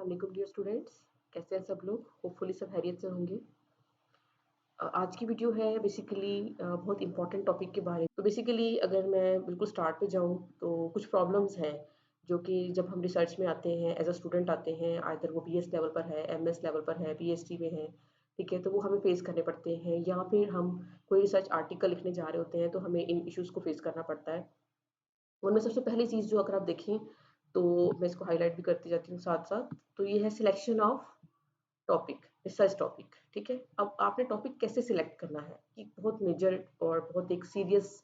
वालेकुम dear students. कैसे हैं सब लोग? होपफुली सब खैरियत से होंगे। आज की वीडियो है बेसिकली बहुत इंपॉर्टेंट टॉपिक के बारे में। तो बेसिकली अगर मैं बिल्कुल स्टार्ट पे जाऊँ तो कुछ प्रॉब्लम्स हैं जो कि जब हम रिसर्च में आते हैं एज अ स्टूडेंट आते हैं, आइदर वो बीएस लेवल पर है, एमएस लेवल पर है, पीएचडी में है, ठीक है? तो वो हमें फेस करने पड़ते हैं, या फिर हम कोई रिसर्च आर्टिकल लिखने जा रहे होते हैं तो हमें इन इश्यूज़ को फेस करना पड़ता है। उनमें सबसे पहली चीज़ जो अगर आप देखें तो मैं इसको हाईलाइट भी करती जाती हूँ साथ-साथ, तो ये है selection of topic, research topic, ठीक है? अब आपने टॉपिक कैसे सिलेक्ट करना है, ये बहुत मेजर और बहुत एक सीरियस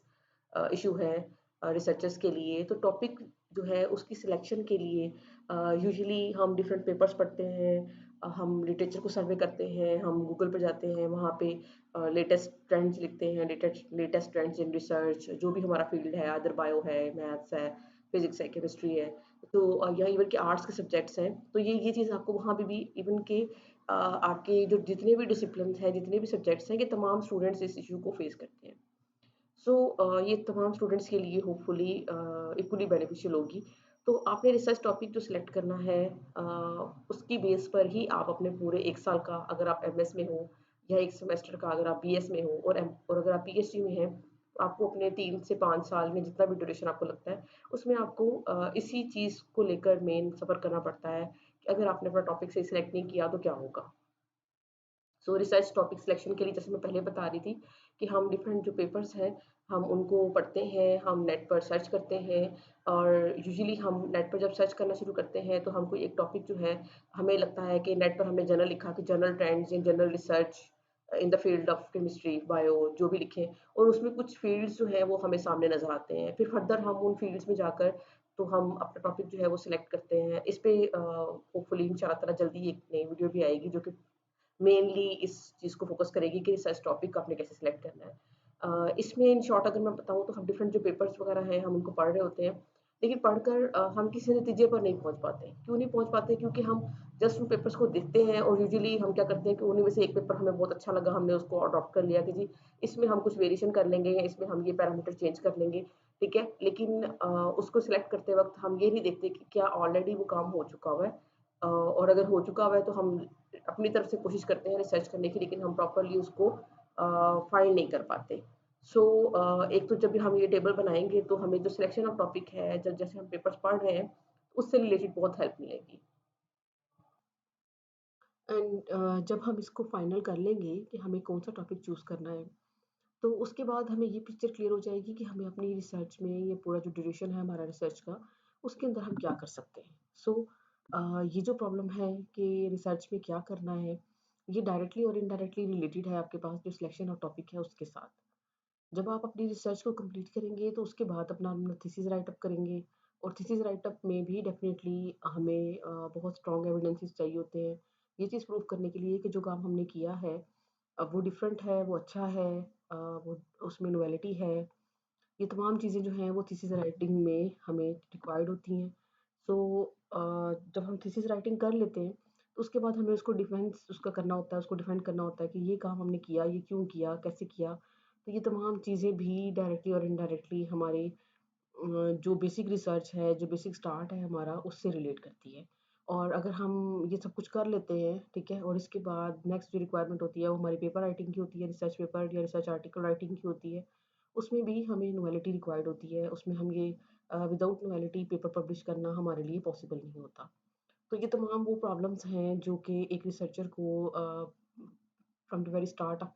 इश्यू है रिसर्चर्स के लिए। तो टॉपिक जो है उसकी सिलेक्शन के लिए यूजुअली हम डिफरेंट पेपर्स पढ़ते हैं, हम लिटरेचर को सर्वे करते हैं, हम गूगल पे जाते हैं, वहाँ पे लेटेस्ट ट्रेंड्स लिखते हैं, latest latest trends in research, जो भी हमारा फील्ड है, अदर बायो है, मैथ्स है, फिजिक्स है, केमिस्ट्री है, तो या इवन के आर्ट्स के सब्जेक्ट्स हैं, तो ये चीज़ आपको वहाँ पे भी इवन के आपके जो जितने भी डिसिप्लिन्स हैं, जितने भी सब्जेक्ट्स हैं, ये तमाम स्टूडेंट्स इस इश्यू को फेस करते हैं। सो ये तमाम स्टूडेंट्स के लिए होपफुली इक्वली बेनिफिशियल होगी। तो आपने रिसर्च टॉपिक जो सिलेक्ट करना है, उसकी बेस पर ही आप अपने पूरे 1 साल का, अगर आप एमएस में हो, या 1 सेमेस्टर का अगर आप बीएस में हो, और अगर आप पीएचडी में हैं, तो आपको अपने 3 से 5 साल में जितना भी ड्यूरेशन आपको लगता है, उसमें आपको इसी चीज़ को लेकर मेन सफ़र करना पड़ता है कि अगर आपने अपना टॉपिक सही सिलेक्ट नहीं किया तो क्या होगा। सो रिसर्च टॉपिक सिलेक्शन के लिए जैसे मैं पहले बता रही थी कि हम डिफरेंट जो पेपर्स हैं, हम उनको पढ़ते हैं, हम नेट पर सर्च करते हैं, और यूजुअली हम नेट पर जब सर्च करना शुरू करते हैं तो हमको एक टॉपिक जो है, हमें लगता है कि नेट पर हमने जनरल लिखा कि general trends in general research in the field of chemistry, bio, जो भी लिखें, और उसमें कुछ फील्ड्स जो हैं वो हमें सामने नज़र आते हैं। फिर फर्दर हम उन फील्ड्स में जाकर तो हम अपना टॉपिक जो है वो सिलेक्ट करते हैं। इस पे होपफुली इंशाल्लाह ताला जल्दी एक नई वीडियो भी आएगी जो कि मेनली इस चीज़ को फ़ोकस करेगी कि रिसर्च टॉपिक आपने कैसे सिलेक्ट करना है। इसमें इन शॉर्ट अगर मैं बताऊँ तो हम डिफरेंट जो पेपर्स वगैरह हैं, हम उनको पढ़ रहे होते हैं, लेकिन पढ़कर हम किसी नतीजे पर नहीं पहुँच पाते। क्यों नहीं पहुँच पाते? क्योंकि हम जस्ट उन पेपर्स को देखते हैं, और यूजुअली हम क्या करते हैं कि उन्हीं में से एक पेपर हमें बहुत अच्छा लगा, हमने उसको अडॉप्ट कर लिया कि जी, इसमें हम कुछ वेरिएशन कर लेंगे, या इसमें हम ये पैरामीटर चेंज कर लेंगे, ठीक है? लेकिन उसको सिलेक्ट करते वक़्त हम ये नहीं देखते कि क्या ऑलरेडी वो काम हो चुका हुआ है, और अगर हो चुका हुआ है तो हम अपनी तरफ से कोशिश करते हैं रिसर्च करने की, लेकिन हम प्रॉपर्ली उसको फाइंड नहीं कर पाते। सो एक तो जब भी हम ये टेबल बनाएँगे तो हमें जो सिलेक्शन ऑफ टॉपिक है, जब जैसे हम पेपर्स पढ़ रहे हैं, उससे रिलेटेड बहुत हेल्प मिलेगी। एंड जब हम इसको फाइनल कर लेंगे कि हमें कौन-सा टॉपिक चूज़ करना है, तो उसके बाद हमें ये पिक्चर क्लियर हो जाएगी कि हमें अपनी रिसर्च में, ये पूरा जो ड्यूरेशन है हमारा रिसर्च का, उसके अंदर हम क्या कर सकते हैं। सो ये जो प्रॉब्लम है कि रिसर्च में क्या करना है, ये डायरेक्टली और इनडायरेक्टली रिलेटेड है आपके पास जो सिलेक्शन ऑफ टॉपिक है उसके साथ। जब आप अपनी रिसर्च को कंप्लीट करेंगे तो उसके बाद अपना थीसिस राइट अप करेंगे, और थीसिस राइट अप में भी डेफिनिटली हमें बहुत स्ट्रॉन्ग एविडेंसेस चाहिए होते हैं। ये चीज़ प्रूव करने के लिए कि जो काम हमने किया है वो डिफरेंट है, वो अच्छा है, वो उसमें नोवेलिटी है। ये तमाम चीज़ें जो हैं वो थीसिस राइटिंग में हमें रिक्वायर्ड होती हैं। सो जब हम थीसिस राइटिंग कर लेते हैं तो उसके बाद हमें उसको डिफेंस उसका करना होता है, उसको डिफेंड करना होता है कि ये काम हमने किया, ये क्यों किया, कैसे किया। तो ये तमाम चीज़ें भी डायरेक्टली और इनडायरेक्टली हमारे जो बेसिक रिसर्च है, जो बेसिक स्टार्ट है हमारा, उससे रिलेट करती है। और अगर हम ये सब कुछ कर लेते हैं, ठीक है? और इसके बाद नेक्स्ट जो रिक्वायरमेंट होती है वो हमारी पेपर राइटिंग की होती है, रिसर्च पेपर या रिसर्च आर्टिकल राइटिंग की होती है। उसमें भी हमें नॉवेलिटी रिक्वायर्ड होती है। उसमें हम ये विदाउट नॉवेलिटी पेपर पब्लिश करना हमारे लिए पॉसिबल नहीं होता। तो ये तमाम वो प्रॉब्लम्स हैं जो कि एक रिसर्चर को from the very start of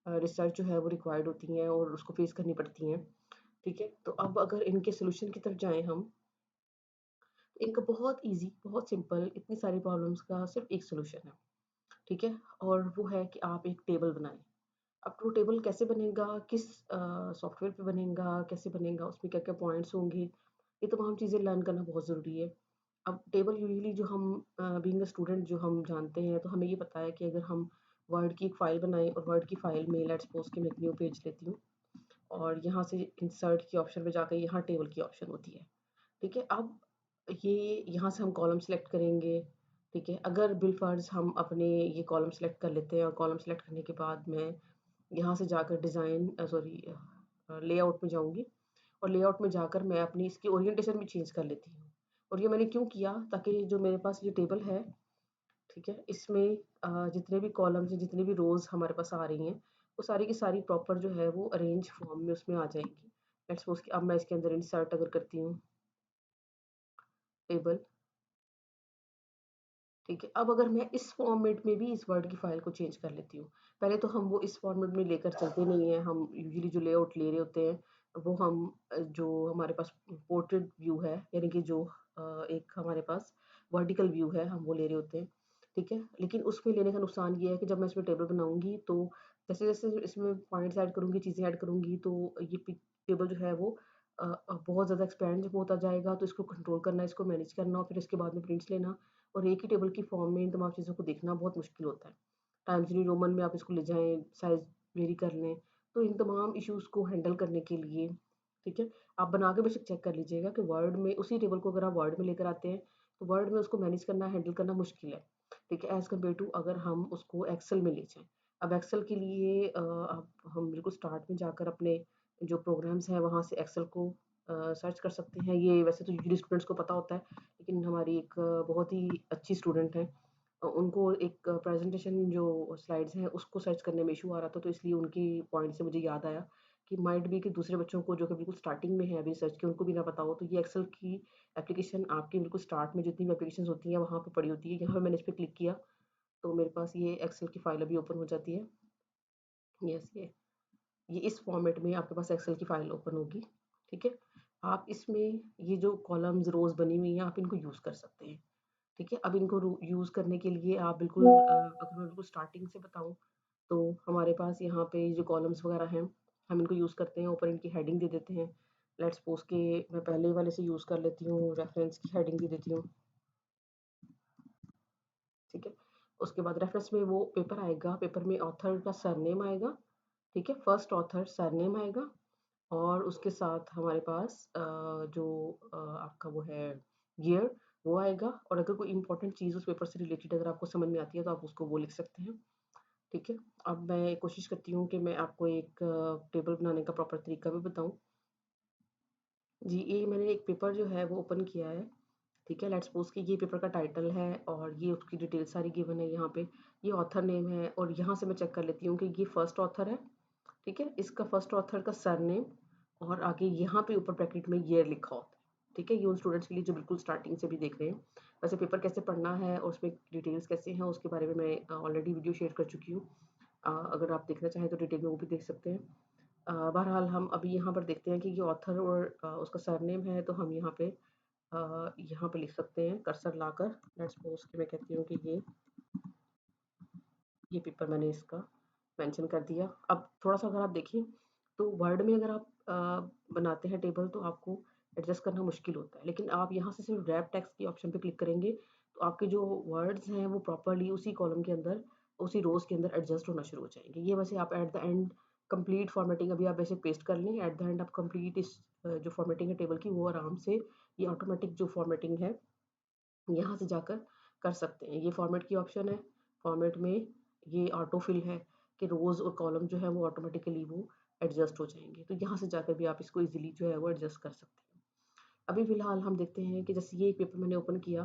research जो है वो रिक्वायर्ड होती हैं और उसको फेस करनी पड़ती हैं, ठीक है? तो अब अगर इनके सॉल्यूशन की तरफ जाएँ हम, तो इनका बहुत ईज़ी, बहुत सिंपल, इतनी सारी प्रॉब्लम्स का सिर्फ़ एक सॉल्यूशन है, ठीक है? और वो है कि आप एक टेबल बनाएँ। अब वो टेबल कैसे बनेगा, किस सॉफ्टवेयर पे बनेगा, कैसे बनेगा, उसमें क्या-क्या पॉइंट्स होंगे, ये तमाम चीज़ें लर्न करना बहुत ज़रूरी है। अब टेबल यूजुअली जो हम बीइंग अ स्टूडेंट जो हम जानते हैं, तो हमें ये पता है कि अगर हम वर्ड की एक फ़ाइल बनाएँ, और वर्ड की फ़ाइल में लेट्स सपोज़ कि मैं एक न्यू पेज लेती हूँ, और यहाँ से इंसर्ट की ऑप्शन पे जाकर यहाँ टेबल की ऑप्शन होती है, ठीक है? अब ये यहाँ से हम कॉलम सेलेक्ट करेंगे, ठीक है? अगर बिलफ़र्ज़ हम अपने ये कॉलम सेलेक्ट कर लेते हैं, और कॉलम सेलेक्ट करने के बाद मैं यहाँ से जाकर लेआउट में जाऊँगी, और लेआउट में जाकर मैं अपनी इसकी ओरिएंटेशन भी चेंज कर लेती हूँ। और ये मैंने क्यों किया, ताकि जो मेरे पास ये टेबल है, ठीक है? इसमें जितने भी कॉलम्स हैं, जितनी भी रोज़ हमारे पास आ रही हैं, वो सारी की सारी प्रॉपर जो है वो अरेंज फॉर्म में उसमें आ जाएँगी। लेट्स सपोज़ कि अब मैं इसके अंदर इंसर्ट अगर करती हूँ टेबल, ठीक है? अब अगर मैं इस फॉर्मेट में भी इस वर्ड की फ़ाइल को चेंज कर लेती हूँ। पहले तो हम वो इस फॉर्मेट में लेकर चलते नहीं हैं, हम यूजुअली जो लेआउट ले रहे होते हैं, वो हम जो हमारे पास पोर्ट्रेट व्यू है, यानी कि जो एक हमारे पास वर्टिकल व्यू है, हम वो ले रहे होते हैं, ठीक है? लेकिन उसमें लेने का नुकसान ये है कि जब मैं इसमें टेबल बनाऊँगी, तो जैसे-जैसे इसमें पॉइंट्स ऐड करूँगी, चीज़ें ऐड करूँगी, तो ये टेबल जो है वो बहुत ज़्यादा एक्सपेंड जब होता जाएगा, तो इसको कंट्रोल करना, इसको मैनेज करना और फिर इसके बाद में प्रिंट्स लेना और एक ही टेबल की फॉर्म में इन तमाम चीज़ों को देखना बहुत मुश्किल होता है। टाइम्स न्यू रोमन में आप इसको ले जाएँ, साइज़ वेरी कर लें, तो इन तमाम इश्यूज़ को हैंडल करने के लिए, ठीक है, आप बना के बेशक चेक कर लीजिएगा कि वर्ड में उसी टेबल को अगर आप वर्ड में लेकर आते हैं, तो वर्ड में उसको मैनेज करना, हैंडल करना मुश्किल है, ठीक है, एज़ कम्पेयर टू अगर हम उसको एक्सेल में ले जाएँ। अब एक्सेल के लिए अब हम बिल्कुल स्टार्ट में जाकर अपने जो प्रोग्राम्स हैं, वहाँ से एक्सेल को सर्च कर सकते हैं। ये वैसे तो यूजुअली स्टूडेंट्स को पता होता है, लेकिन हमारी एक बहुत ही अच्छी स्टूडेंट हैं, उनको एक प्रेजेंटेशन जो स्लाइड्स हैं उसको सर्च करने में इशू आ रहा था, तो इसलिए उनकी पॉइंट से मुझे याद आया कि माइट बी कि दूसरे बच्चों को जो कि बिल्कुल स्टार्टिंग में है अभी सर्च के, उनको भी ना पता हो, तो ये एक्सेल की एप्लीकेशन आपकी बिल्कुल स्टार्ट में जितनी भी एप्लीकेशन होती हैं वहाँ पे पड़ी होती है। यहाँ पे मैंने इस पर क्लिक किया तो मेरे पास ये एक्सेल की फाइल अभी ओपन हो जाती है। यस, ये इस फॉर्मेट में आपके पास एक्सेल की फाइल ओपन होगी, ठीक है? आप इसमें ये जो कॉलम्स रोज़ बनी हुई हैं, आप इनको यूज़ कर सकते हैं, ठीक है? अब इनको यूज़ करने के लिए आप बिल्कुल अगर मैं बिल्कुल स्टार्टिंग से बताऊँ, तो हमारे पास यहाँ पे जो कॉलम्स वगैरह हैं, हम इनको यूज़ करते हैं, ऊपर इनकी हेडिंग दे देते हैं। लेट्स सपोज़ कि मैं पहले वाले से यूज़ कर लेती हूँ, रेफरेंस की हेडिंग दे देती हूँ, ठीक है? उसके बाद रेफरेंस में वो पेपर आएगा, पेपर में ऑथर का सरनेम आएगा, ठीक है? फर्स्ट ऑथर सरनेम आएगा और उसके साथ हमारे पास जो आपका वो है ईयर वो आएगा और अगर कोई इम्पोर्टेंट चीज़ उस पेपर से रिलेटेड अगर आपको समझ में आती है तो आप उसको वो लिख सकते हैं, ठीक है? अब मैं कोशिश करती हूँ कि मैं आपको एक टेबल बनाने का प्रॉपर तरीका भी बताऊँ। जी, ये मैंने एक पेपर जो है वो ओपन किया है, ठीक है? लेट्स सपोज़ कि ये पेपर का टाइटल है और ये उसकी डिटेल सारी गिवन है यहाँ पे। ये ऑथर नेम है और यहाँ से मैं चेक कर लेती हूँ कि ये फर्स्ट ऑथर है, ठीक है? इसका फर्स्ट ऑथर का सरनेम और आगे यहाँ पे ऊपर ब्रैकेट में ईयर लिखा होता है, ठीक है? ये उन स्टूडेंट्स के लिए जो बिल्कुल स्टार्टिंग से भी देख रहे हैं। वैसे पेपर कैसे पढ़ना है और उसमें डिटेल्स कैसे हैं उसके बारे में मैं ऑलरेडी वीडियो शेयर कर चुकी हूँ। अगर आप देखना चाहें तो डिटेल में वो भी देख सकते हैं। बहरहाल हम अभी यहाँ पर देखते हैं कि ये ऑथर और उसका सरनेम है तो हम यहाँ पे लिख सकते हैं कर्सर लाकर। लेट्स सपोज़ कि मैं कहती हूँ कि ये पेपर मैंने इसका मेंशन कर दिया। अब थोड़ा-सा अगर आप देखें तो वर्ड में अगर आप बनाते हैं टेबल तो आपको एडजस्ट करना मुश्किल होता है। लेकिन आप यहाँ से सिर्फ रैप टेक्स्ट के ऑप्शन पे क्लिक करेंगे तो आपके जो वर्ड्स हैं वो प्रॉपर्ली उसी कॉलम के अंदर, उसी रोज़ के अंदर एडजस्ट होना शुरू हो जाएँगे। ये वैसे आप at the end complete formatting अभी आप बेशक पेस्ट कर लें, एट द एंड आप कंप्लीट इस जो फॉर्मेटिंग है टेबल की वो आराम से ये ऑटोमेटिक जो फॉर्मेटिंग है यहाँ से जाकर कर सकते हैं। ये फॉर्मेट की ऑप्शन है, फॉर्मेट में ये ऑटो फिल है कि रोज़ और कॉलम जो है वो ऑटोमेटिकली वो एडजस्ट हो जाएँगे। तो यहाँ से जाकर भी आप इसको ईज़िली जो है वो एडजस्ट कर सकते हैं। अभी फ़िलहाल हम देखते हैं कि जैसे ये पेपर मैंने ओपन किया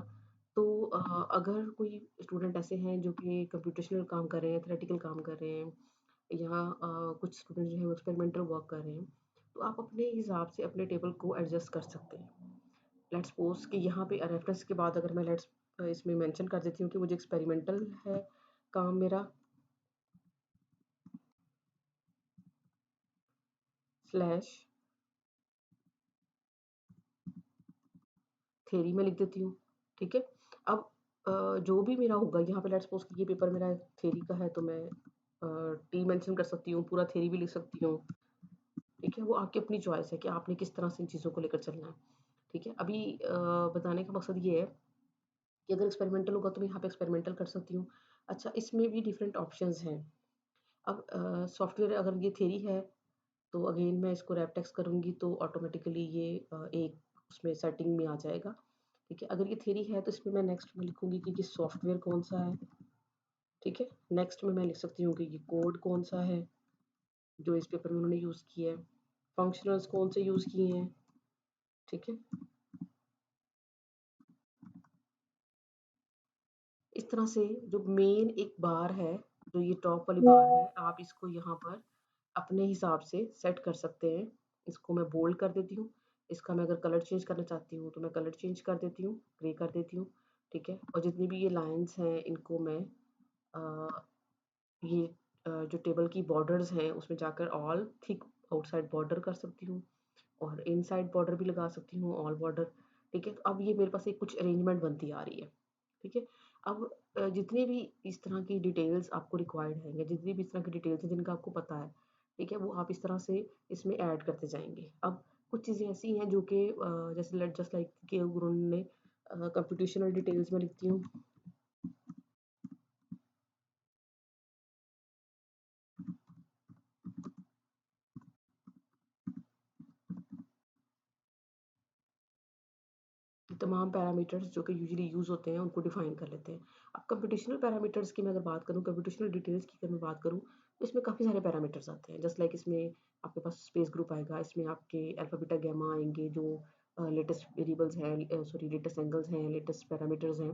तो अगर कोई स्टूडेंट ऐसे हैं जो कि कंप्यूटेशनल काम कर रहे हैं, थ्योरेटिकल काम कर रहे हैं या कुछ स्टूडेंट जो है वो एक्सपेरिमेंटल वर्क कर रहे हैं, तो आप अपने हिसाब से अपने टेबल को एडजस्ट कर सकते हैं। लेट्स सपोज़ कि यहाँ पे रेफरेंस के बाद अगर मैं इसमें मेंशन कर देती हूँ कि मुझे एक्सपेरिमेंटल है काम मेरा स्लैश थ्योरी में लिख देती हूँ, ठीक है? अब जो भी मेरा होगा यहाँ पे लेट्स सपोज़ कि ये पेपर मेरा थ्योरी का है तो मैं टी मेंशन कर सकती हूँ, पूरा थ्योरी भी लिख सकती हूँ, ठीक है? वो आपकी अपनी चॉइस है कि आपने किस तरह से इन चीज़ों को लेकर चलना है, ठीक है? अभी बताने का मकसद ये है कि अगर एक्सपेरिमेंटल होगा तो मैं यहाँ पे एक्सपेरिमेंटल कर सकती हूँ। अच्छा, इसमें भी डिफरेंट ऑप्शंस हैं। अब सॉफ्टवेयर अगर ये थ्योरी है तो अगेन मैं इसको रैप टेक्स्ट करूँगी तो ऑटोमेटिकली ये एक उसमें सेटिंग में आ जाएगा, ठीक है? अगर ये थ्योरी है तो इसमें मैं नेक्स्ट में लिखूँगी कि ये सॉफ्टवेयर कौन-सा है, ठीक है? नेक्स्ट में मैं लिख सकती हूँ कि ये कोड कौन-सा है, जो इस पेपर में उन्होंने यूज़ किया है, फंक्शनल्स कौन से यूज़ किए हैं, ठीक है? इस तरह से जो मेन एक बार है, जो ये टॉप वाली बार है, आप इसको यहाँ पर अपने हिसाब से सेट कर सकते हैं। इसको मैं बोल्ड कर देती हूँ। इसका मैं अगर कलर चेंज करना चाहती हूँ तो मैं कलर चेंज कर देती हूँ, ग्रे कर देती हूँ, ठीक है। और जितनी भी ये लाइंस हैं इनको मैं ये जो टेबल की बॉर्डर्स हैं उसमें जाकर ऑल थिक आउटसाइड बॉर्डर कर सकती हूँ और इनसाइड बॉर्डर भी लगा सकती हूँ, ऑल बॉर्डर, ठीक है। तो अब ये मेरे पास एक कुछ अरेंजमेंट बनती आ रही है, ठीक है। अब जितने भी इस तरह की डिटेल्स आपको रिक्वायर्ड हैं या जितनी भी इस तरह की डिटेल्स हैं जिनका आपको पता है, ठीक है, वो आप इस तरह से इसमें ऐड करते जाएंगे। अब कुछ चीज़ें ऐसी हैं जो कि जैसे जस्ट लाइक के उन्होंने कंप्यूटेशनल डिटेल्स में लिखती हूँ। तमाम पैरामीटर्स जो कि यूजुअली यूज़ होते हैं उनको डिफाइन कर लेते हैं। अब कंप्यूटेशनल पैरामीटर्स की मैं अगर बात करूँ, कंप्यूटेशनल डिटेल्स की अगर मैं बात करूँ, तो इसमें काफ़ी सारे पैरामीटर्स आते हैं। जस्ट लाइक इसमें आपके पास स्पेस ग्रुप आएगा, इसमें आपके अल्फा बीटा गामा आएंगे जो लेटेस्ट वेरिएबल्स हैं, सॉरी लेटेस्ट एंगल्स हैं, लेटेस्ट पैरामीटर्स हैं,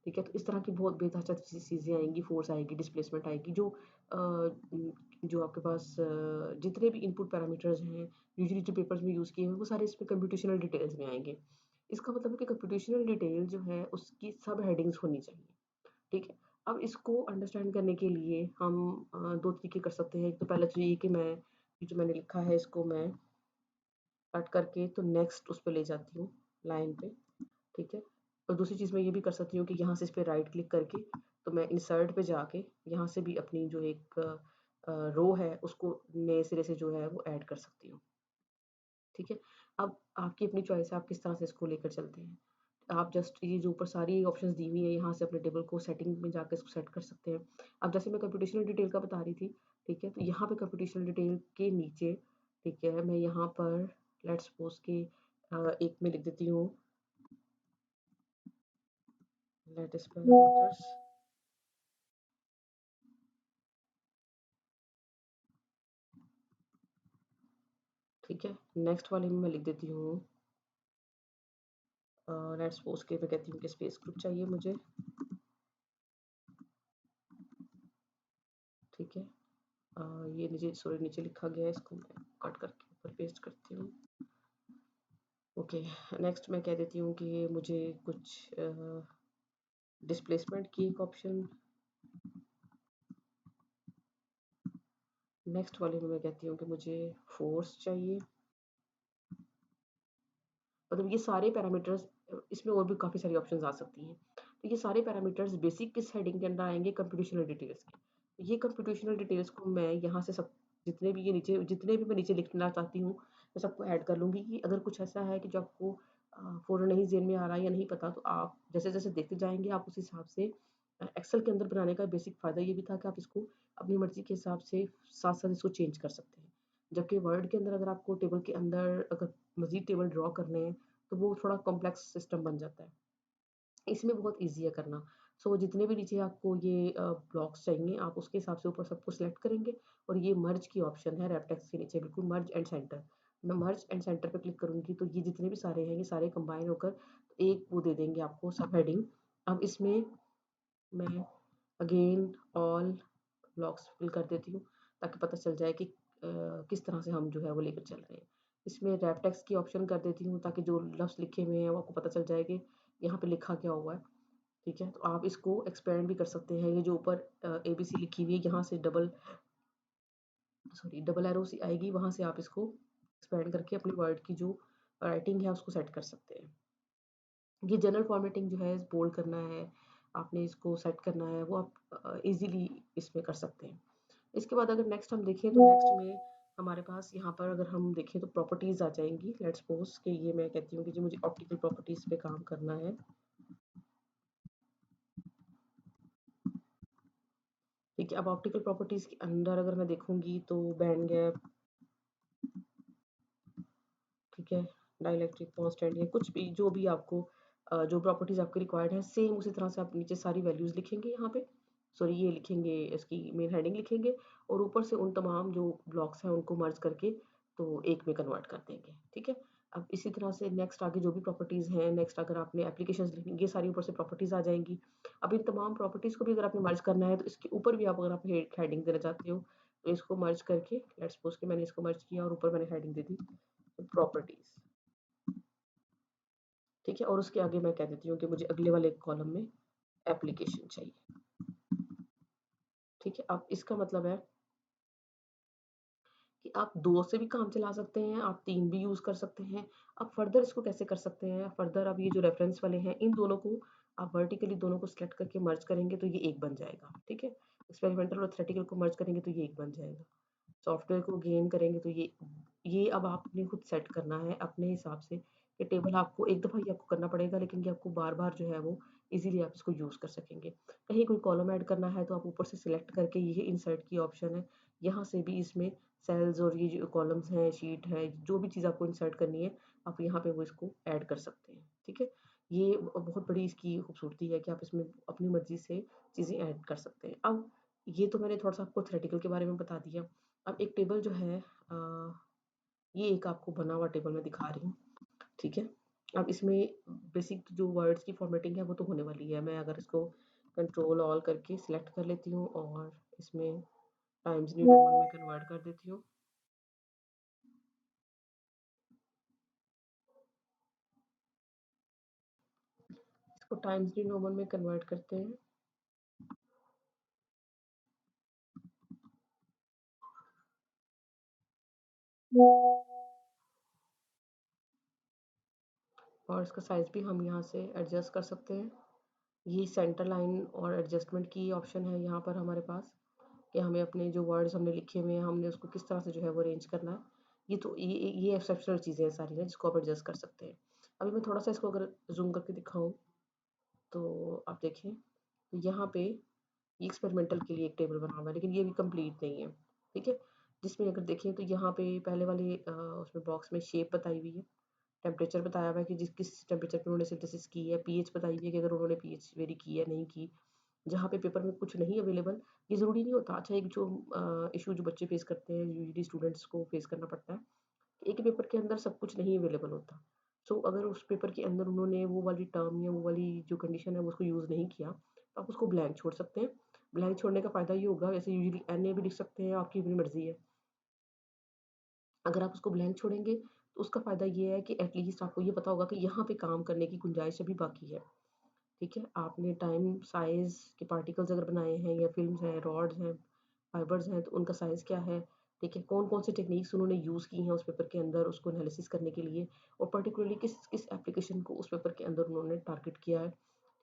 ठीक है। तो इस तरह की बहुत बेहतर चीज़ें आएंगी, फोर्स आएगी, डिस्प्लेसमेंट आएगी, जो आपके पास जितने भी इनपुट पैरामीटर्स हैं यूजुअली जो पेपर्स में यूज़ किए हैं वो सारे इसमें कंप्यूटेशनल डिटेल्स में आएंगे। इसका मतलब है कि कंप्यूटेशनल डिटेल जो है उसकी सब हेडिंग्स होनी चाहिए, ठीक है। अब इसको अंडरस्टैंड करने के लिए हम दो तरीके कर सकते हैं। एक तो पहला तो ये कि मैं ये जो मैंने लिखा है इसको मैं कट करके तो नेक्स्ट उस पे ले जाती हूँ लाइन पे, ठीक है। और दूसरी चीज़ मैं ये भी कर सकती हूँ कि यहाँ से इस पे राइट क्लिक करके तो मैं इंसर्ट पे जाके यहाँ से भी अपनी जो एक रो है उसको नए सिरे से जो है वो ऐड कर सकती हूँ, ठीक है। अब आपकी अपनी चॉइस है आप किस तरह से इसको लेकर चलते हैं। आप जस्ट ये जो ऊपर सारी ऑप्शंस दी हुई है यहाँ से अपने टेबल को सेटिंग में जाकर इसको सेट कर सकते हैं। अब जैसे मैं कंप्यूटेशनल डिटेल का बता रही थी, ठीक है, तो यहाँ पे कंप्यूटेशनल डिटेल के नीचे, ठीक है, मैं यहाँ पर लेट्स सपोज के एक में लिख देती हूँ लेटेस्ट पैरामीटर्स, ठीक है। नेक्स्ट वाले में मैं लिख देती हूँ लेट्स सपोज के मैं कहती हूँ कि स्पेस ग्रुप चाहिए मुझे, ठीक है। ये नीचे सॉरी नीचे लिखा गया है, इसको मैं कट करके ऊपर पेस्ट करती हूँ। ओके, नेक्स्ट मैं कह देती हूँ कि मुझे कुछ डिस्प्लेसमेंट की एक ऑप्शन, नेक्स्ट वाले में मैं कहती हूँ कि मुझे फोर्स चाहिए। मतलब ये सारे पैरामीटर्स, इसमें और भी काफ़ी सारी ऑप्शंस आ सकती हैं। तो ये सारे पैरामीटर्स बेसिक किस हेडिंग के अंदर आएंगे, कंप्यूटेशनल डिटेल्स के। तो ये कंप्यूटेशनल डिटेल्स को मैं यहाँ से सब जितने भी ये नीचे जितने भी मैं नीचे लिखना चाहती हूँ मैं सबको ऐड कर लूँगी कि अगर कुछ ऐसा है कि जो आपको फ़ौरन नहीं ज़हन में आ रहा है या नहीं पता, तो आप जैसे जैसे देखते जाएंगे आप उस हिसाब से एक्सेल के अंदर बनाने का बेसिक फ़ायदा ये भी था कि आप इसको अपनी मर्ज़ी के हिसाब से साथ साथ इसको चेंज कर सकते हैं। जबकि वर्ड के अंदर अगर आपको टेबल के अंदर अगर मज़ीद टेबल ड्रॉ करने हैं तो वो थोड़ा कॉम्प्लेक्स सिस्टम बन जाता है। इसमें बहुत ईज़ी है करना। सो जितने भी नीचे आपको ये ब्लॉक्स चाहिए आप उसके हिसाब से ऊपर सबको सेलेक्ट करेंगे और ये मर्ज की ऑप्शन है रैप टेक्स्ट के नीचे बिल्कुल मर्ज एंड सेंटर। मैं मर्ज एंड सेंटर पे क्लिक करूँगी तो ये जितने भी सारे हैं ये सारे कंबाइन होकर एक वो दे देंगे आपको सब हेडिंग। अब इसमें मैं अगेन ऑल ब्लॉक्स फिल कर देती हूँ ताकि पता चल जाए कि किस तरह से हम जो है वो लेकर चल रहे हैं। इसमें रैप टेक्स्ट की ऑप्शन कर देती हूँ ताकि जो लफ्ज़ लिखे हुए हैं वो आपको पता चल जाए कि यहाँ पे लिखा क्या हुआ है, ठीक है। तो आप इसको एक्सपेंड भी कर सकते हैं। ये जो ऊपर ABC लिखी हुई है यहाँ से डबल एरो सी आएगी, वहाँ से आप इसको एक्सपेंड करके अपने वर्ड की जो राइटिंग है उसको सेट कर सकते हैं। ये जनरल फॉर्मेटिंग जो है बोल्ड करना है, आपने इसको सेट करना है, वो आप इजीली इसमें कर सकते हैं। इसके बाद अगर नेक्स्ट हम देखें तो नेक्स्ट में हमारे पास यहाँ पर अगर हम देखें तो प्रॉपर्टीज़ आ जाएंगी। लेट्स सपोज कि ये मैं कहती हूँ कि जी मुझे ऑप्टिकल प्रॉपर्टीज़ पे काम करना है, ठीक है। अब ऑप्टिकल प्रॉपर्टीज़ के अंदर अगर मैं देखूंगी तो बैंड गैप, ठीक है, डाइलेक्ट्रिक कांस्टेंट या कुछ भी जो भी आपको जो प्रॉपर्टीज़ आपके रिक्वायर्ड है सेम उसी तरह से आप नीचे सारी वैल्यूज़ लिखेंगे यहाँ पे, सॉरी ये लिखेंगे इसकी मेन हेडिंग लिखेंगे और ऊपर से उन तमाम जो ब्लॉक्स हैं उनको मर्ज करके तो एक में कन्वर्ट कर देंगे, ठीक है। अब इसी तरह से नेक्स्ट आगे जो भी प्रॉपर्टीज़ हैं, नेक्स्ट अगर आपने एप्लीकेशंस लिखी, ये सारी ऊपर से प्रॉपर्टीज़ आ जाएँगी। अब इन तमाम प्रॉपर्टीज़ को भी अगर आपने मर्ज करना है, तो इसके ऊपर भी आप अगर आप हेडिंग देना चाहते हो, तो इसको मर्ज करके लेट्स सपोज़ कि मैंने इसको मर्ज किया और ऊपर मैंने हेडिंग दे दी प्रॉपर्टीज़, ठीक है? और उसके आगे मैं कह देती हूँ कि मुझे अगले वाले कॉलम में एप्लीकेशन चाहिए, ठीक है? अब इसका मतलब है कि आप 2 से भी काम चला सकते हैं, आप 3 भी यूज़ कर सकते हैं। अब फर्दर इसको कैसे कर सकते हैं? फर्दर अब ये जो रेफरेंस वाले हैं, इन दोनों को आप वर्टिकली दोनों को सेलेक्ट करके मर्ज करेंगे तो ये एक बन जाएगा, ठीक है? एक्सपेरिमेंटल और थ्योरेटिकल को मर्ज करेंगे तो ये एक बन जाएगा। सॉफ्टवेयर को गेन करेंगे तो ये अब आपने खुद सेट करना है अपने हिसाब से। ये टेबल आपको एक दफ़ा ही आपको करना पड़ेगा, लेकिन ये आपको बार-बार जो है वो ईज़िली आप इसको यूज़ कर सकेंगे। कहीं कोई कॉलम ऐड करना है तो आप ऊपर से सिलेक्ट करके ये इंसर्ट की ऑप्शन है, यहाँ से भी इसमें सेल्स और ये जो कॉलम्स हैं, शीट है, जो भी चीज़ आपको इंसर्ट करनी है, आप यहाँ पे वो इसको ऐड कर सकते हैं, ठीक है? ये बहुत बड़ी इसकी खूबसूरती है कि आप इसमें अपनी मर्ज़ी से चीज़ें ऐड कर सकते हैं। अब ये तो मैंने थोड़ा-सा आपको थ्योरेटिकल के बारे में बता दिया। अब एक टेबल जो है ये एक आपको बना हुआ टेबल मैं दिखा रही हूँ, ठीक है? अब इसमें बेसिक जो वर्ड्स की फॉर्मेटिंग है वो तो होने वाली है। मैं अगर इसको कंट्रोल ऑल करके सिलेक्ट कर लेती हूँ और इसमें टाइम्स न्यू रोमन में कन्वर्ट कर देती हूँ। इसको टाइम्स न्यू रोमन में कन्वर्ट करते हैं। और इसका साइज़ भी हम यहाँ से एडजस्ट कर सकते हैं। ये सेंटर लाइन और एडजस्टमेंट की ऑप्शन है यहाँ पर हमारे पास, कि हमें अपने जो वर्ड्स हमने लिखे हुए हैं, हमने उसको किस तरह से जो है वो अरेंज करना है। ये तो ये एक्सेप्शनल चीज़ें हैं सारी ना, जिसको आप एडजस्ट कर सकते हैं। अभी मैं थोड़ा-सा इसको अगर ज़ूम करके दिखाऊँ, तो आप देखें, तो यहाँ पे ये एक्सपेरिमेंटल के लिए एक टेबल बना हुआ है, लेकिन ये भी कंप्लीट नहीं है, ठीक है? जिसमें अगर देखें तो यहाँ पे पहले वाले उसमें बॉक्स में शेप बताई हुई है, टेम्परेचर बताया हुआ है कि जिस किस टेम्परेचर पे उन्होंने सिंथेसिस की है, पीएच बताई हुई है कि अगर उन्होंने पीएच वेरी की है, नहीं की। जहाँ पे पेपर में कुछ नहीं अवेलेबल, ये ज़रूरी नहीं होता। अच्छा, एक जो इश्यू जो बच्चे फेस करते हैं, यूजुअली स्टूडेंट्स को फेस करना पड़ता है, एक ही पेपर के अंदर सब कुछ नहीं अवेलेबल होता। सो अगर उस पेपर के अंदर उन्होंने वो वाली टर्म या वो वाली जो कंडीशन है, वो उसको यूज़ नहीं किया, तो आप उसको ब्लैंक छोड़ सकते हैं। ब्लैंक छोड़ने का फ़ायदा ये होगा, वैसे यूजुअली एनए भी लिख सकते हैं, आपकी अपनी मर्ज़ी है। अगर आप उसको ब्लैंक छोड़ेंगे, तो उसका फ़ायदा ये है कि एट लीस्ट आपको ये पता होगा कि यहाँ पे काम करने की गुंजाइश अभी बाकी है। ठीक है? आपने टाइम साइज़ के पार्टिकल्स अगर बनाए हैं या फ़िल्म्स हैं, रॉड्स हैं, फाइबर्स हैं, तो उनका साइज़ क्या है? ठीक है? कौन-कौन सी टेक्नीक्स उन्होंने यूज़ की हैं उस पेपर के अंदर उसको एनालिसिस करने के लिए, और पर्टिकुलरली किस एप्लीकेशन को उस पेपर के अंदर उन्होंने टारगेट किया है,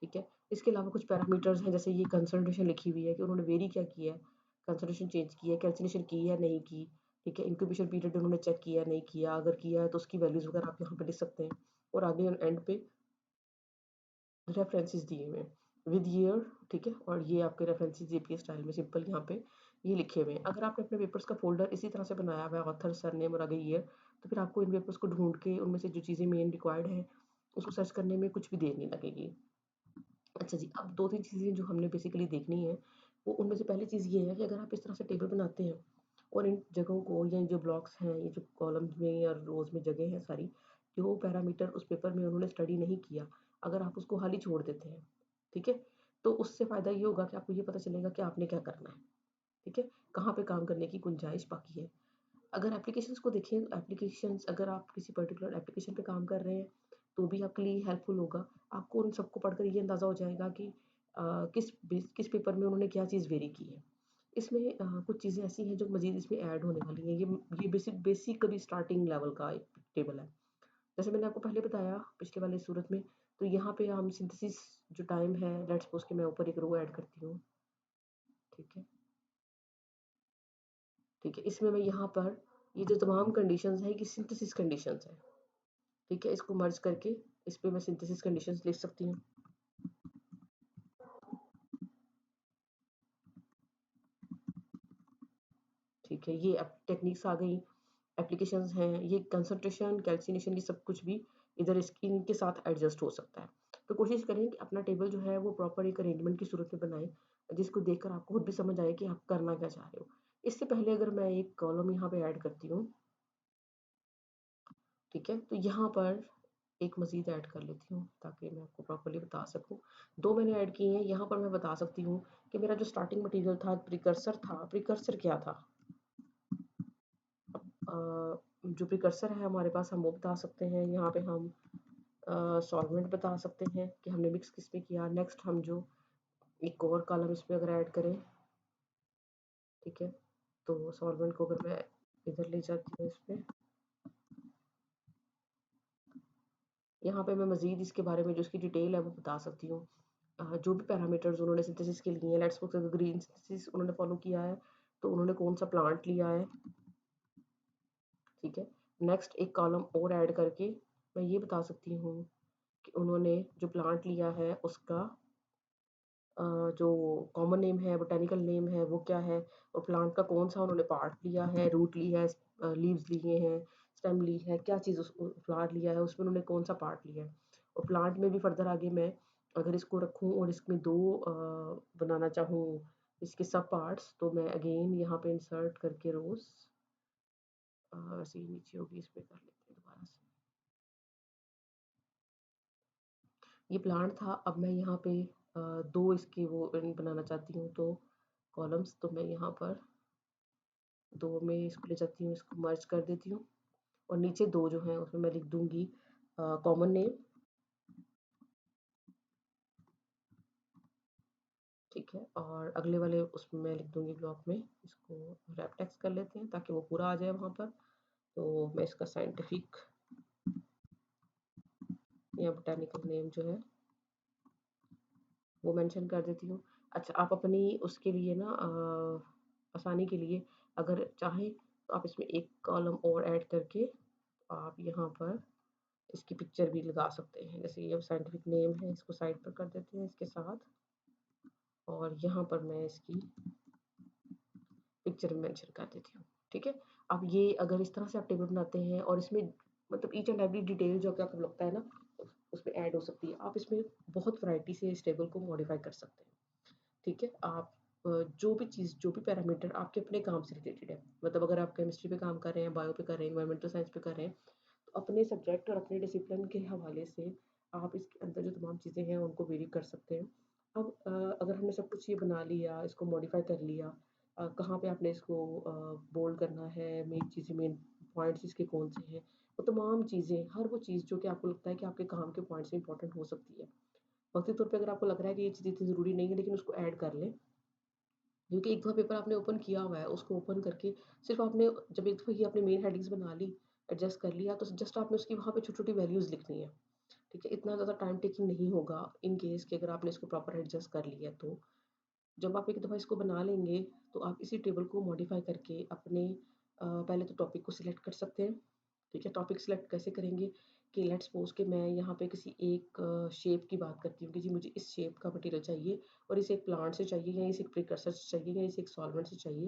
ठीक है? इसके अलावा कुछ पैरामीटर्स हैं, जैसे ये कंसंट्रेशन लिखी हुई है कि उन्होंने वेरी क्या किया है, कंसंट्रेशन चेंज की है, कैल्सिनेशन की है, नहीं की, ठीक है? इंक्यूबेशन पीरियड उन्होंने चेक किया है, नहीं किया, अगर किया है तो उसकी वैल्यूज़ वगैरह आप यहाँ पे लिख सकते हैं, और आगे एंड पे रेफरेंसेस दिए हुए हैं विद ईयर, ठीक है? और ये आपके रेफरेंसेस जेपीएस स्टाइल में सिंपल यहाँ पे ये लिखे हुए हैं। अगर आपने अपने पेपर्स का फ़ोल्डर इसी तरह से बनाया हुआ है, ऑथर, सरनेम और आगे ईयर, तो फिर आपको इन पेपर्स को ढूँढ के उनमें से जो चीज़ें मेन रिक्वायर्ड हैं, उसको सर्च करने में कुछ भी देर नहीं लगेगी। अच्छा जी, अब 2-3 चीज़ें जो हमने बेसिकली देखनी है, वो उनमें से पहली चीज़ ये है कि अगर आप इस तरह से टेबल बनाते हैं और इन जगहों को, या जो ब्लॉक्स हैं, ये जो कॉलम्स में या रोज़ में जगह है सारी, जो पैरामीटर उस पेपर में उन्होंने स्टडी नहीं किया, अगर आप उसको खाली छोड़ देते हैं, ठीक है? तो उससे फ़ायदा ये होगा कि आपको ये पता चलेगा कि आपने क्या करना है, ठीक है? कहाँ पे काम करने की गुंजाइश बाकी है। अगर एप्लीकेशंस को देखें, एप्लीकेशंस अगर आप किसी पर्टिकुलर एप्लीकेशन पे काम कर रहे हैं, तो भी आपके लिए हेल्पफुल होगा। आपको उन सबको पढ़कर ये अंदाज़ा हो जाएगा कि किस पेपर में उन्होंने क्या चीज़ वेरी की है। इसमें कुछ चीज़ें ऐसी हैं जो मज़ीद इसमें ऐड होने वाली हैं। ये बेसिक बेसिक अभी स्टार्टिंग लेवल का एक टेबल है। जैसे मैंने आपको पहले बताया पिछले वाले सूरत में, तो यहाँ पे हम सिंथेसिस जो टाइम है, लेट्स सपोज़ कि मैं ऊपर एक रो ऐड करती हूँ, ठीक है? ठीक है? इसमें मैं यहाँ पर ये जो तमाम कंडीशंस हैं, ये सिंथेसिस कंडीशंस हैं। ठीक है? इसको मर्ज करके इस पे मैं सिंथेसिस कंडीशंस लिख सकती हूँ। ठीक है? ये अब टेक्निक्स आ गई, एप्लीकेशंस हैं, ये कंसंट्रेशन, कैल्सिनेशन, ये सब कुछ भी इधर इनके साथ एडजस्ट हो सकता है। तो कोशिश करें कि अपना टेबल जो है वो प्रॉपर एक अरेंजमेंट की सूरत में बनाएँ, जिसको देखकर आपको खुद भी समझ आए कि आप करना क्या चाह रहे हो। इससे पहले अगर मैं एक कॉलम यहाँ पे ऐड करती हूँ, ठीक है, तो यहाँ पर एक मज़ीद ऐड कर लेती हूँ ताकि मैं आपको प्रॉपर्ली बता सकूँ। 2 मैंने ऐड किए हैं, यहाँ पर मैं बता सकती हूँ कि मेरा जो स्टार्टिंग मटीरियल था, प्रिकर्सर क्या था? जो प्रिकर्सर है हमारे पास हम वो बता सकते हैं, यहाँ पे हम सॉल्वेंट बता सकते हैं कि हमने मिक्स किस में किया। नेक्स्ट हम जो एक और कॉलम इसमें अगर ऐड करें, ठीक है, तो सॉल्वेंट को अगर मैं इधर ले जाती हूँ इसमें, यहाँ पे मैं मज़ीद इसके बारे में जो इसकी डिटेल है वो बता सकती हूँ। जो भी पैरामीटर्स उन्होंने सिंथेसिस के लिए हैं, लेट्स सपोज अगर ग्रीन सिंथेसिस उन्होंने फॉलो किया है, तो उन्होंने कौन-सा प्लांट लिया है, ठीक है। नेक्स्ट एक कॉलम और ऐड करके मैं ये बता सकती हूँ कि उन्होंने जो प्लांट लिया है उसका जो कॉमन नेम है, बोटेनिकल नेम है वो क्या है, और प्लांट का कौन-सा उन्होंने पार्ट लिया है, रूट ली है, लीव्स लिए हैं, स्टेम ली है, क्या चीज़ उस फ्लावर लिया है, उसमें उन्होंने कौन-सा पार्ट लिया है। और प्लांट में भी फर्दर आगे मैं अगर इसको रखूँ और इसमें 2 बनाना चाहूँ इसके सब पार्ट्स, तो मैं अगेन यहाँ पे इंसर्ट करके रोज़ वैसे ही नीचे होगी, इस पे कर लेते हैं दोबारा से। ये प्लांट था, अब मैं यहाँ पे 2 इसके वो बनाना चाहती हूँ, तो कॉलम्स, तो मैं यहाँ पर 2 में इसको ले जाती हूँ, इसको मर्ज कर देती हूँ और नीचे 2 जो हैं उसमें मैं लिख दूँगी कॉमन नेम, ठीक है, और अगले वाले उसमें मैं लिख दूँगी ब्लॉक में, इसको रैप टेक्स्ट कर लेते हैं ताकि वो पूरा आ जाए वहाँ पर। तो मैं इसका साइंटिफिक या बोटैनिकल नेम जो है वो मेंशन कर देती हूँ। अच्छा, आप अपनी उसके लिए ना आसानी के लिए अगर चाहें तो आप इसमें एक कॉलम और ऐड करके आप यहाँ पर इसकी पिक्चर भी लगा सकते हैं। जैसे ये साइंटिफिक नेम है, इसको साइड पर कर देते हैं इसके साथ, और यहाँ पर मैं इसकी पिक्चर भी मेंशन कर देती हूँ, ठीक है। अब ये अगर इस तरह से आप टेबल बनाते हैं और इसमें मतलब ईच एंड एवरी डिटेल जो कि आपको लगता है ना उसमें ऐड हो सकती है, आप इसमें बहुत वैरायटी से इस टेबल को मॉडिफाई कर सकते हैं, ठीक है। आप जो भी चीज़, जो भी पैरामीटर आपके अपने काम से रिलेटेड है, मतलब अगर आप केमिस्ट्री पे काम कर रहे हैं, बायो पे कर रहे हैं, एनवायरमेंटल साइंस पे कर रहे हैं, तो अपने सब्जेक्ट और अपने डिसिप्लिन के हवाले से आप इसके अंदर जो तमाम चीज़ें हैं उनको वेरी कर सकते हैं। अब अगर हमने सब कुछ ये बना लिया, इसको मॉडिफाई कर लिया, कहाँ पे आपने इसको बोल्ड करना है, मेन चीज़ें, मेन पॉइंट्स इसके कौन से हैं, वो तमाम चीज़ें, हर वो चीज़ जो कि आपको लगता है कि आपके काम के पॉइंट्स में इंपॉर्टेंट हो सकती है, वक्ती तौर पे अगर आपको लग रहा है कि ये चीज़ इतनी ज़रूरी नहीं है लेकिन उसको ऐड कर लें, क्योंकि एक दफ़ा पेपर आपने ओपन किया हुआ है, उसको ओपन करके सिर्फ़ आपने जब एक दफ़ा ये आपने मेन हेडिंग्स बना ली, एडजस्ट कर लिया, तो जस्ट आपने उसकी वहाँ पे छोटी-छोटी वैल्यूज़ लिखनी है, ठीक है? इतना ज़्यादा टाइम टेकिंग नहीं होगा इन केस कि अगर आपने इसको प्रॉपर एडजस्ट कर लिया तो। जब आप एक दफ़ा इसको बना लेंगे, तो आप इसी टेबल को मॉडिफ़ाई करके अपने पहले तो टॉपिक को सिलेक्ट कर सकते हैं, ठीक है? टॉपिक सिलेक्ट कैसे करेंगे कि लेट्स सपोज़ कि मैं यहाँ पे किसी एक शेप की बात करती हूँ कि जी मुझे इस शेप का मटेरियल चाहिए और इसे एक प्लांट से चाहिए या इसे एक प्रिकर्सर से चाहिए या इसे एक सॉल्वेंट से चाहिए,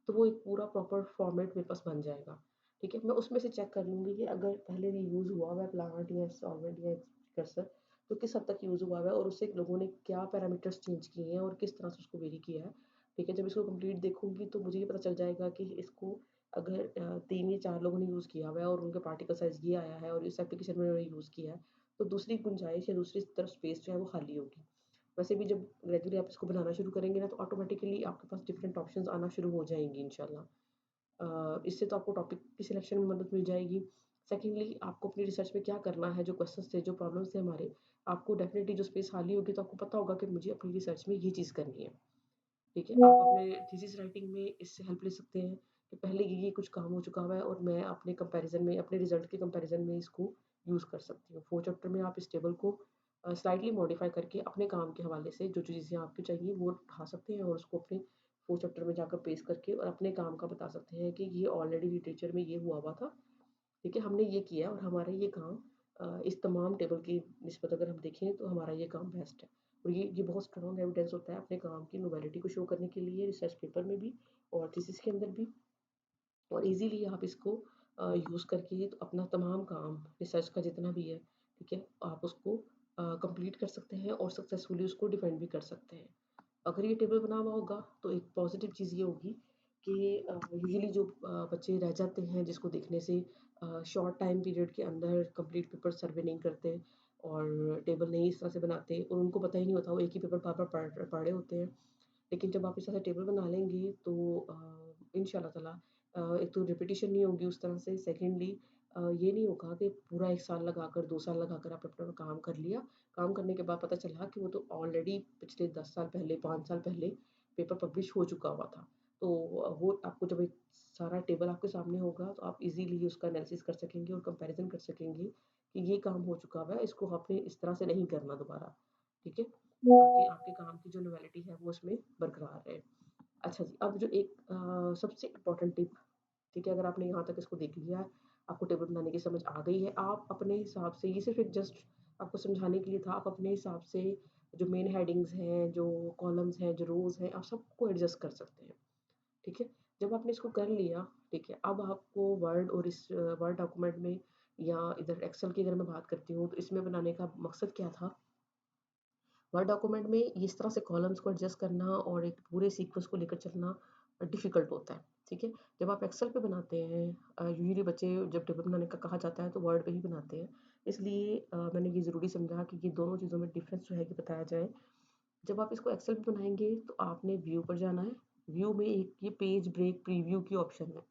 तो वो एक पूरा प्रॉपर फॉर्मेट मेरे पास बन जाएगा, ठीक है? मैं उसमें से चेक कर लूँगी कि अगर पहले भी यूज़ हुआ हुआ है प्लांट या सॉल्वेंट या एक प्रिकर्सर, तो किस हद तक यूज़ हुआ हुआ है और उससे लोगों ने क्या पैरामीटर्स चेंज किए हैं और किस तरह से उसको वेरी किया है, ठीक है? जब इसको कंप्लीट देखूँगी तो मुझे ये पता चल जाएगा कि इसको अगर 3 या 4 लोगों ने यूज़ किया हुआ है और उनका पार्टिकल साइज़ ये आया है और इस एप्लीकेशन में उन्होंने यूज़ किया है, तो दूसरी गुंजाइश या दूसरी तरफ स्पेस जो है वो खाली होगी। वैसे भी जब ग्रेजुअली आप इसको बनाना शुरू करेंगे ना, तो ऑटोमेटिकली आपके पास डिफरेंट ऑप्शंस आना शुरू हो जाएँगी इंशाल्लाह। इससे तो आपको टॉपिक की सिलेक्शन में मदद मिल जाएगी। सेकंडली आपको अपनी रिसर्च में क्या करना है, जो क्वेश्चंस थे, जो प्रॉब्लम्स थे हमारे, आपको डेफिनिटली जो स्पेस खाली होगी तो आपको पता होगा कि मुझे अपनी रिसर्च में ये चीज़ करनी है। ठीक है? आप अपने थीसिस राइटिंग में इससे हेल्प ले सकते हैं कि पहले ये कुछ काम हो चुका हुआ है और मैं अपने कंपैरिज़न में, अपने रिज़ल्ट के कंपैरिज़न में इसको यूज़ कर सकती हूँ। 4 चैप्टर में आप इस टेबल को स्लाइटली मॉडिफ़ाई करके अपने काम के हवाले से जो-जो चीज़ें आपको चाहिए वो उठा सकते हैं और उसको अपने 4 चैप्टर में जाकर पेस्ट करके और अपने काम का बता सकते हैं कि ये ऑलरेडी लिटरेचर में ये हुआ हुआ था, ठीक है? हमने ये किया और हमारा ये काम इस तमाम टेबल की निस्बत अगर हम देखें तो हमारा ये काम बेस्ट है। और ये बहुत स्ट्रॉन्ग एविडेंस होता है अपने काम की नोवेलिटी को शो करने के लिए रिसर्च पेपर में भी और थीसिस के अंदर भी, और इजीली आप इसको यूज़ करके तो अपना तमाम काम रिसर्च का जितना भी है, ठीक है, आप उसको कंप्लीट कर सकते हैं और सक्सेसफुली उसको डिफेंड भी कर सकते हैं। अगर ये टेबल बना हुआ होगा तो एक पॉजिटिव चीज़ ये होगी कि यूजुअली जो बच्चे रह जाते हैं जिसको देखने से शॉर्ट टाइम पीरियड के अंदर कंप्लीट पेपर सर्वे नहीं करते और टेबल नहीं इस तरह से बनाते और उनको पता ही नहीं होता, वो एक ही पेपर बार बार पढ़ रहे होते हैं। लेकिन जब आप इस तरह से टेबल बना लेंगे तो इंशाल्लाह ताला एक तो रिपीटिशन नहीं होगी उस तरह से, सेकेंडली ये नहीं होगा कि पूरा 1 साल लगाकर 2 साल लगाकर आपने अपना काम कर लिया। काम करने के बाद पता चला कि वो तो ऑलरेडी पिछले 10 साल पहले, 5 साल पहले पेपर पब्लिश हो चुका हुआ था। तो वो आपको जब एक सारा टेबल आपके सामने होगा तो आप इज़िली उसका एनालिसिस कर सकेंगे और कंपैरिज़न कर सकेंगे कि ये काम हो चुका हुआ है, इसको आपने इस तरह से नहीं करना दोबारा, ठीक है? ताकि आपके काम की जो नॉवेलिटी है वो उसमें बरकरार रहे। अच्छा जी, अब जो एक सबसे इम्पोर्टेंट टिप, ठीक है, अगर आपने यहाँ तक इसको देख लिया है, आपको टेबल बनाने की समझ आ गई है, आप अपने हिसाब से, ये सिर्फ़ एक जस्ट आपको समझाने के लिए था, आप अपने हिसाब से जो मेन हेडिंग्स हैं, जो कॉलम्स हैं, जो रोज़ हैं, आप सबको एडजस्ट कर सकते हैं, ठीक है? जब आपने इसको कर लिया, ठीक है, अब आपको वर्ड और इस वर्ड डॉक्यूमेंट में या इधर एक्सेल की अगर मैं बात करती हूँ, तो इसमें बनाने का मकसद क्या था? वर्ड डॉक्यूमेंट में इस तरह से कॉलम्स को एडजस्ट करना और एक पूरे सीक्वेंस को लेकर चलना डिफ़िकल्ट होता है, ठीक है? जब आप एक्सेल पे बनाते हैं यूजुअली बच्चे जब टेबल बनाने का कहा जाता है तो वर्ड पे ही बनाते हैं। इसलिए मैंने ये ज़रूरी समझा कि ये दोनों चीज़ों में डिफ़रेंस जो है कि बताया जाए। जब आप इसको एक्सेल पे बनाएँगे तो आपने व्यू पर जाना है। व्यू में एक ये पेज ब्रेक प्रीव्यू की ऑप्शन है।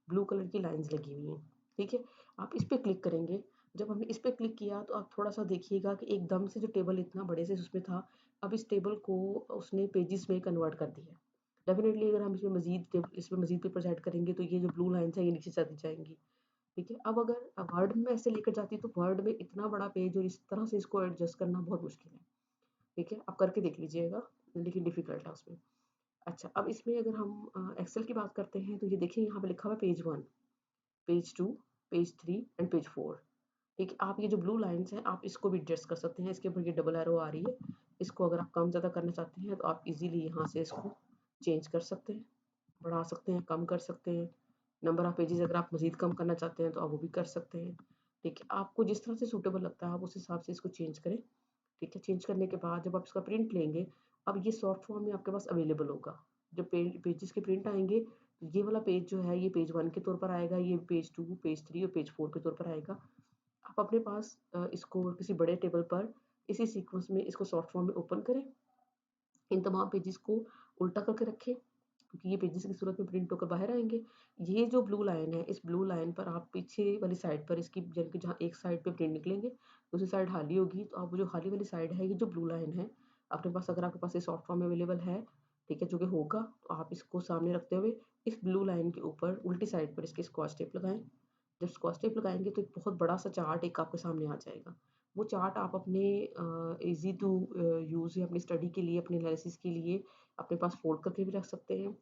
ब्लू कलर की लाइन्स लगी हुई हैं, ठीक है? आप इस पे क्लिक करेंगे, जब हमने इस पे क्लिक किया तो आप थोड़ा-सा देखिएगा कि एकदम से जो टेबल इतना बड़े से उसमें था, अब इस टेबल को उसने पेजेज़ में कन्वर्ट कर दिया है। डेफ़िनिटली अगर हम इसमें मज़ीद पेपर्स ऐड करेंगे तो ये जो ब्लू लाइन्स हैं ये नीचे चली जाएँगी, ठीक है? अब अगर वर्ड में ऐसे लेकर जाती तो वर्ड में इतना बड़ा पेज और इस तरह से इसको एडजस्ट करना बहुत मुश्किल है, ठीक है? आप करके देख लीजिएगा, लेकिन डिफ़िकल्ट है उसमें। अच्छा, अब इसमें अगर हम एक्सेल की बात करते हैं तो ये देखिए यहाँ पे लिखा हुआ है page 1, page 2, page 3 and page 4, ठीक है? आप ये जो ब्लू लाइन्स हैं आप इसको भी एडजस्ट कर सकते हैं, इसके ऊपर ये डबल एरो आ रही है, इसको अगर आप कम ज़्यादा करना चाहते हैं तो आप इज़िली यहाँ से इसको चेंज कर सकते हैं, बढ़ा सकते हैं, कम कर सकते हैं। नंबर ऑफ पेजेज़ अगर आप मज़ीद कम करना चाहते हैं तो आप वो भी कर सकते हैं, ठीक है? आपको जिस तरह से सूटेबल लगता है आप उस हिसाब से इसको चेंज करें, ठीक है? चेंज करने के बाद जब आप इसका प्रिंट लेंगे, अब ये सॉफ्ट फॉर्म में आपके पास अवेलेबल होगा। जब पेजेज़ के प्रिंट आएँगे, ये वाला पेज जो है ये पेज 1 के तौर पर आएगा, ये पेज 2, पेज 3 और पेज 4 के तौर पर आएगा। आप अपने पास इसको किसी बड़े टेबल पर इसी सीक्वेंस में इसको सॉफ्ट फॉर्म में ओपन करें। इन तमाम पेजेस को उल्टा करके रखें क्योंकि ये पेजेस की सूरत में प्रिंट होकर बाहर आएँगे। ये जो ब्लू लाइन है, इस ब्लू लाइन पर आप पीछे वाली साइड पर इसकी यानी कि जहाँ एक साइड पे प्रिंट निकलेंगे, दूसरी साइड खाली होगी, तो आप वो जो खाली वाली साइड है, ये जो ब्लू लाइन है, अपने पास अगर आपके पास ये सॉफ्ट फॉर्म में अवेलेबल है, ठीक है, जो कि होगा, तो आप इसको सामने रखते हुए इस ब्लू लाइन के ऊपर उल्टी साइड पर इसके स्क्वाश टेप लगाएँ। जब स्कॉच टेप लगाएँगे तो एक बहुत बड़ा-सा चार्ट एक आपके सामने आ जाएगा। वो चार्ट आप अपने ईज़ी टू यूज़ या अपनी स्टडी के लिए, अपने एनालिसिस के लिए अपने पास फ़ोल्ड करके भी रख सकते हैं,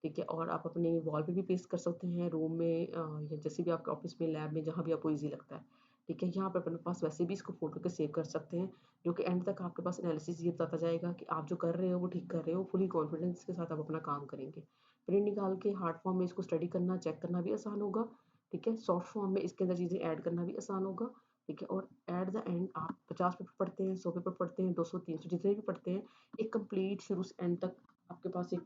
ठीक है? और आप अपने वॉल पे भी पेस्ट कर सकते हैं, रूम में या जैसे भी आपके ऑफ़िस में, लैब में, जहाँ भी आपको ईज़ी लगता है, ठीक है? यहाँ पे अपने पास वैसे भी इसको फ़ोल्ड करके सेव कर सकते हैं, जो कि एंड तक आपके पास एनालिसिस ये बताता जाएगा कि आप जो कर रहे हो, वो ठीक कर रहे हो, फुली कॉन्फिडेंस के साथ आप अपना काम करेंगे। प्रिंट निकाल के हार्ड फ़ॉर्म में इसको स्टडी करना, चेक करना भी आसान होगा, ठीक है? सॉफ्ट फॉर्म में इसके अंदर चीज़ें ऐड करना भी आसान होगा, ठीक है? और एट द एंड आप 50 पेपर पढ़ते हैं, 100 पेपर पढ़ते हैं, 200, 300 जितने भी पढ़ते हैं, एक कंप्लीट शुरू से एंड तक आपके पास एक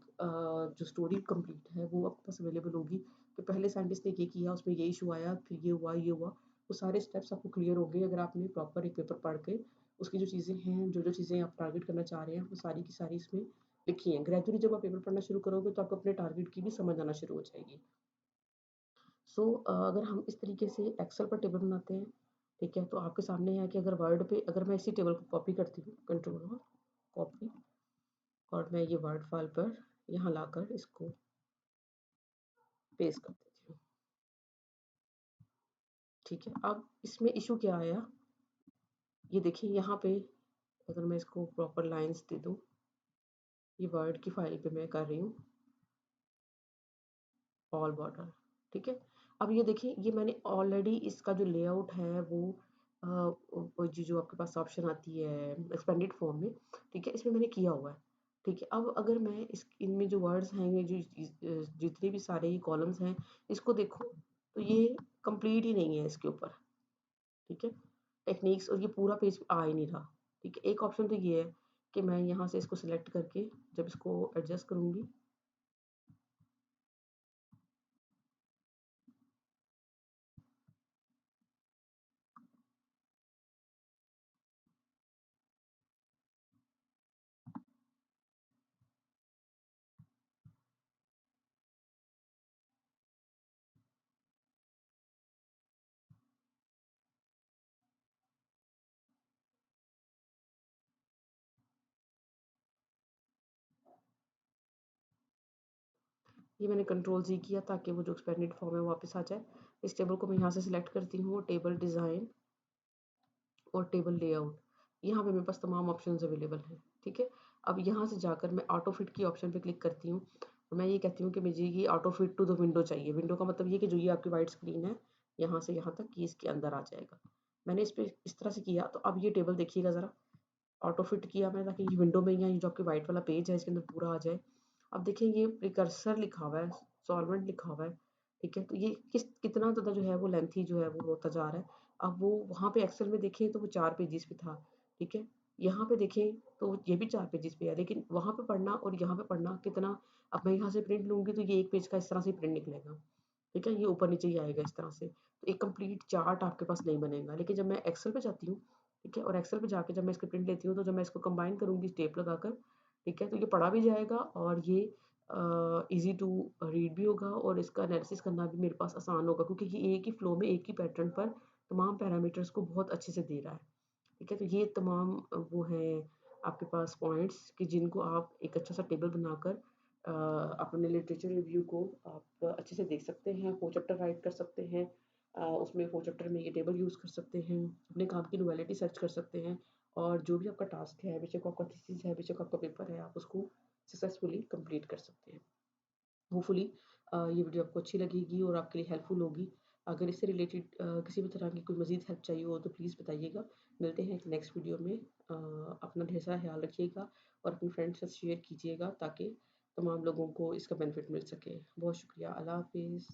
जो स्टोरी कंप्लीट है वो आपके पास अवेलेबल होगी कि पहले साइंटिस्ट ने ये किया, उसमें ये इश्यू आया, फिर ये हुआ। वो सारे स्टेप्स आपको क्लियर होंगे अगर आपने प्रॉपर एक पेपर पढ़ के उसकी जो चीज़ें हैं, जो-जो चीज़ें आप टारगेट करना चाह रहे हैं, वो सारी की सारी इसमें लिखी हैं। ग्रेजुअली जब आप पेपर पढ़ना शुरू करोगे तो आपको अपने टारगेट की भी समझ आना शुरू हो जाएगी। सो अगर हम इस तरीके से एक्सेल पर टेबल बनाते हैं, ठीक है, तो आपके सामने है कि अगर वर्ड पे अगर मैं इसी टेबल को कॉपी करती हूँ, कंट्रोल और कॉपी, और मैं ये वर्ड फाइल पर यहाँ लाकर इसको पेस्ट कर देती हूँ, ठीक है। अब इसमें इशू क्या आया, ये देखिए यहाँ पे अगर मैं इसको प्रॉपर लाइन्स दे दूँ, ये वर्ड की फाइल पे मैं कर रही हूँ ऑल बॉर्डर, ठीक है। अब ये देखिए ये मैंने ऑलरेडी इसका जो लेआउट है वो वो जो आपके पास ऑप्शन आती है एक्सपेंडेड फॉर्म में, ठीक है, इसमें मैंने किया हुआ है, ठीक है। अब अगर मैं इस इनमें जो वर्ड्स हैं, ये जो जितने भी सारे ये कॉलम्स हैं, इसको देखूँ तो ये कंप्लीट ही नहीं है इसके ऊपर, ठीक है। टेक्निक्स और ये पूरा पेज आ ही नहीं रहा, ठीक है। एक ऑप्शन तो ये है कि मैं यहाँ से इसको सिलेक्ट करके जब इसको एडजस्ट करूँगी ये मैंने कंट्रोल Z किया ताकि वो जो एक्सपेंडेड फॉर्म है वो वापस आ जाए। इस टेबल को मैं यहाँ से सिलेक्ट करती हूँ, टेबल डिज़ाइन और टेबल लेआउट। यहाँ पे मेरे पास तमाम ऑप्शंस अवेलेबल हैं, ठीक है। अब यहाँ से जाकर मैं ऑटो फिट की ऑप्शन पे क्लिक करती हूँ। मैं ये कहती हूँ कि मुझे ये auto fit to the window चाहिए। विंडो का मतलब ये कि जो ये आपकी वाइट स्क्रीन है, यहाँ से यहाँ तक ये इसके अंदर आ जाएगा। मैंने इस पे इस तरह से किया, तो अब ये टेबल देखिएगा ज़रा, ऑटो फिट किया मैंने ताकि ये विंडो में या ये जो आपकी वाइट वाला पेज है इसके अंदर पूरा आ जाए। अब देखिए ये प्रिकर्सर लिखा हुआ है, सॉल्वेंट लिखा हुआ है, ठीक है। तो ये कितना ज़्यादा जो है वो लेंथी जो है वो होता जा रहा है। अब वो वहाँ पे एक्सेल में देखें तो वो 4 पेजेस पे था, ठीक है। यहाँ पे देखें तो ये भी 4 पेजेस पे है, लेकिन वहाँ पे पढ़ना और यहाँ पे पढ़ना कितना। अब मैं यहाँ से प्रिंट लूँगी तो ये 1 पेज का इस तरह से प्रिंट निकलेगा, ठीक है। ये ऊपर नीचे ही आएगा इस तरह से, तो एक कंप्लीट चार्ट आपके पास नहीं बनेगा। लेकिन जब मैं एक्सेल पे जाती हूँ, ठीक है, और एक्सेल पे जाके जब मैं इसकी प्रिंट लेती हूँ, तो जब मैं इसको कंबाइन करूँगी टेप लगाकर, ठीक है, तो ये पढ़ा भी जाएगा और ये ईज़ी टू रीड भी होगा और इसका एनालिसिस करना भी मेरे पास आसान होगा, क्योंकि ये एक ही फ्लो में एक ही पैटर्न पर तमाम पैरामीटर्स को बहुत अच्छे से दे रहा है, ठीक है। तो ये तमाम वो हैं आपके पास पॉइंट्स कि जिनको आप एक अच्छा सा टेबल बनाकर अपने लिटरेचर रिव्यू को आप अच्छे से देख सकते हैं, फो चैप्टर राइट कर सकते हैं। उसमें फो चैप्टर में ये टेबल यूज़ कर सकते हैं, अपने काम की नॉवेलिटी सर्च कर सकते हैं और जो भी आपका टास्क है, बेशक वो आपका थीसिस है, बेशक आपका पेपर है, आप उसको सक्सेसफुली कंप्लीट कर सकते हैं। होपफुली ये वीडियो आपको अच्छी लगेगी और आपके लिए हेल्पफुल होगी। अगर इससे रिलेटेड किसी भी तरह की कोई मज़ीद हेल्प चाहिए हो तो प्लीज़ बताइएगा। मिलते हैं एक नेक्स्ट वीडियो में। अपना ढेर सारा ख्याल रखिएगा और अपने फ्रेंड्स के साथ शेयर कीजिएगा ताकि तमाम लोगों को इसका बेनिफिट मिल सके। बहुत शुक्रिया। अल्लाह हाफ़िज़।